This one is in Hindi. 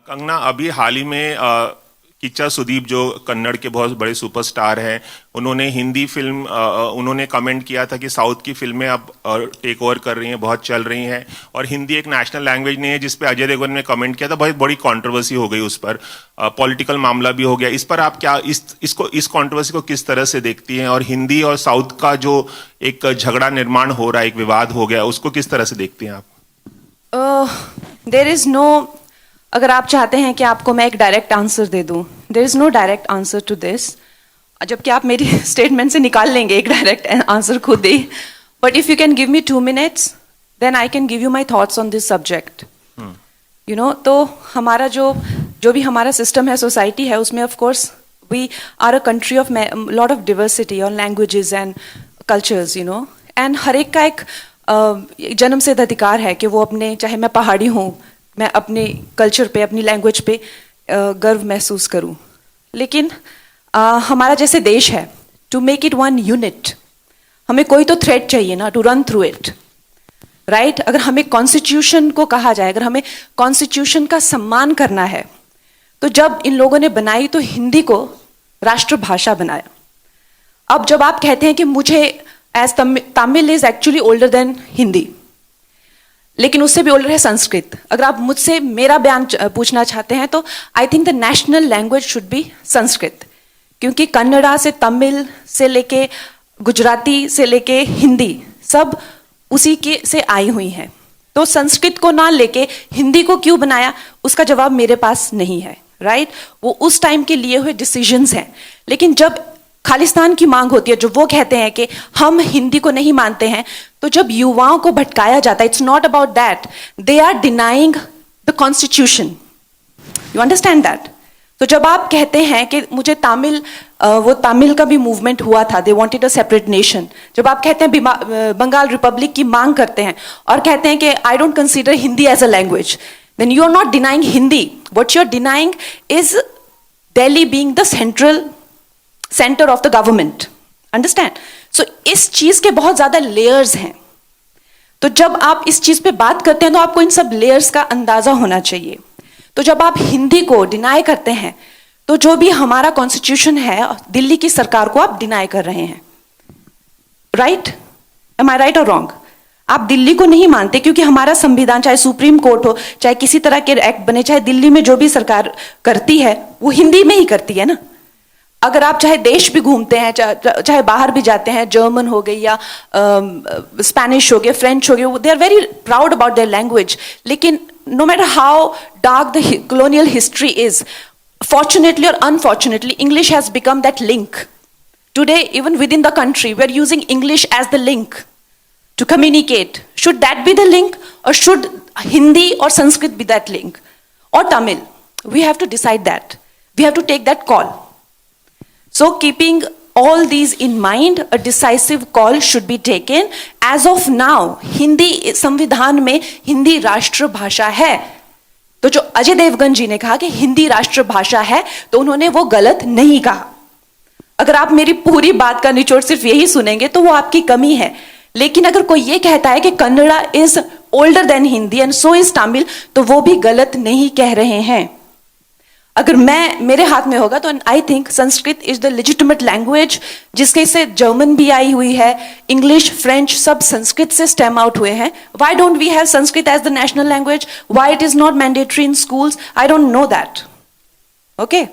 कंगना, अभी हाल ही में किच्चा सुदीप जो कन्नड़ के बहुत बड़े सुपरस्टार हैं, उन्होंने हिंदी फिल्म उन्होंने कमेंट किया था कि साउथ की फिल्में अब टेक ओवर कर रही हैं, बहुत चल रही हैं, और हिंदी एक नेशनल लैंग्वेज नहीं है, जिस पे अजय देवगन ने कमेंट किया था। बहुत बड़ी कंट्रोवर्सी हो गई उस पर, पॉलिटिकल मामला भी हो गया। इस पर आप क्या इस कंट्रोवर्सी को किस तरह से देखती हैं, और हिंदी और साउथ का जो एक झगड़ा निर्माण हो रहा है, एक विवाद हो गया, उसको किस तरह से देखती हैं आप? देयर इज नो, अगर आप चाहते हैं कि आपको मैं एक डायरेक्ट आंसर दे दूं, there is no direct answer to this, जबकि आप मेरी स्टेटमेंट से निकाल लेंगे एक डायरेक्ट आंसर खुद ही। But if you can give me 2 minutes, then I can give you my thoughts on this subject. You know, तो हमारा जो भी हमारा सिस्टम है, सोसाइटी है, उसमें of course we are a country of lot of diversity on languages and cultures, you know, and हर एक का एक जन्म सिद्ध अधिकार है कि वो अपने, चाहे मैं पहाड़ी हूँ, मैं अपने कल्चर पे, अपनी लैंग्वेज पे गर्व महसूस करूं। लेकिन हमारा जैसे देश है, to make it one unit, हमें कोई तो थ्रेड चाहिए ना, to run through it, right. अगर हमें कॉन्स्टिट्यूशन को कहा जाए, अगर हमें कॉन्स्टिट्यूशन का सम्मान करना है, तो जब इन लोगों ने बनाई तो हिंदी को राष्ट्रभाषा बनाया। अब जब आप कहते हैं कि मुझे as Tamil is actually older than Hindi, लेकिन उससे भी ओल्डर है संस्कृत। अगर आप मुझसे मेरा बयान पूछना चाहते हैं, तो I think the national language should be Sanskrit, क्योंकि कन्नड़ा से, तमिल से लेके गुजराती से लेके हिंदी, सब उसी के से आई हुई हैं। तो संस्कृत को ना लेके हिंदी को क्यों बनाया, उसका जवाब मेरे पास नहीं है, राइट। वो उस टाइम के लिए हुए डिसीजंस हैं। लेकिन जब खालिस्तान की मांग होती है, जो वो कहते हैं कि हम हिंदी को नहीं मानते हैं, तो जब युवाओं को भटकाया जाता है, it's not about that, they are denying the constitution, you understand that. तो जब आप कहते हैं कि मुझे तमिल, वो तमिल का भी मूवमेंट हुआ था, they wanted a separate nation, जब आप कहते हैं बंगाल रिपब्लिक की मांग करते हैं और कहते हैं कि I don't consider Hindi as a language, then you are not denying Hindi, what you are denying is Delhi being the centre of the government, understand. So इस चीज के बहुत ज्यादा लेयर्स हैं। तो जब आप इस चीज पे बात करते हैं, तो आपको इन सब लेयर्स का अंदाजा होना चाहिए। तो जब आप हिंदी को डिनाई करते हैं, तो जो भी हमारा कॉन्स्टिट्यूशन है, दिल्ली की सरकार को आप डिनाई कर रहे हैं, राइट। एम आई राइट और रॉन्ग? आप दिल्ली को नहीं मानते, क्योंकि हमारा संविधान, चाहे सुप्रीम कोर्ट हो, चाहे किसी तरह के एक्ट बने, चाहे दिल्ली में जो भी सरकार करती है वो हिंदी में ही करती है ना। अगर आप चाहे देश भी घूमते हैं, चाहे बाहर भी जाते हैं, जर्मन हो गई या स्पेनिश हो गए, फ्रेंच हो गए, they are very proud about their language. लेकिन no matter how dark the colonial history is, fortunately or unfortunately, English has become that link. Today, even within the country, we are using English as the link to communicate. Should that be the link, or should Hindi or Sanskrit be that link, or Tamil? We have to decide that. We have to take that call. So keeping all these in mind, a decisive call should be taken. As of now, Hindi संविधान में हिंदी राष्ट्रभाषा है। तो जो अजय देवगन जी ने कहा कि हिंदी राष्ट्रभाषा है, तो उन्होंने वो गलत नहीं कहा। अगर आप मेरी पूरी बात का निचोड़ सिर्फ यही सुनेंगे, तो वो आपकी कमी है। लेकिन अगर कोई ये कहता है कि Kannada is older than Hindi and so is Tamil, तो वो भी गलत नहीं कह रहे हैं। अगर मेरे हाथ में होगा, तो I think Sanskrit is the legitimate language, जिसके से जर्मन भी आई हुई है, इंग्लिश, फ्रेंच, सब संस्कृत से स्टेम आउट हुए हैं। Why don't we have Sanskrit as the national language? Why it is not mandatory in schools? I don't know that. Okay.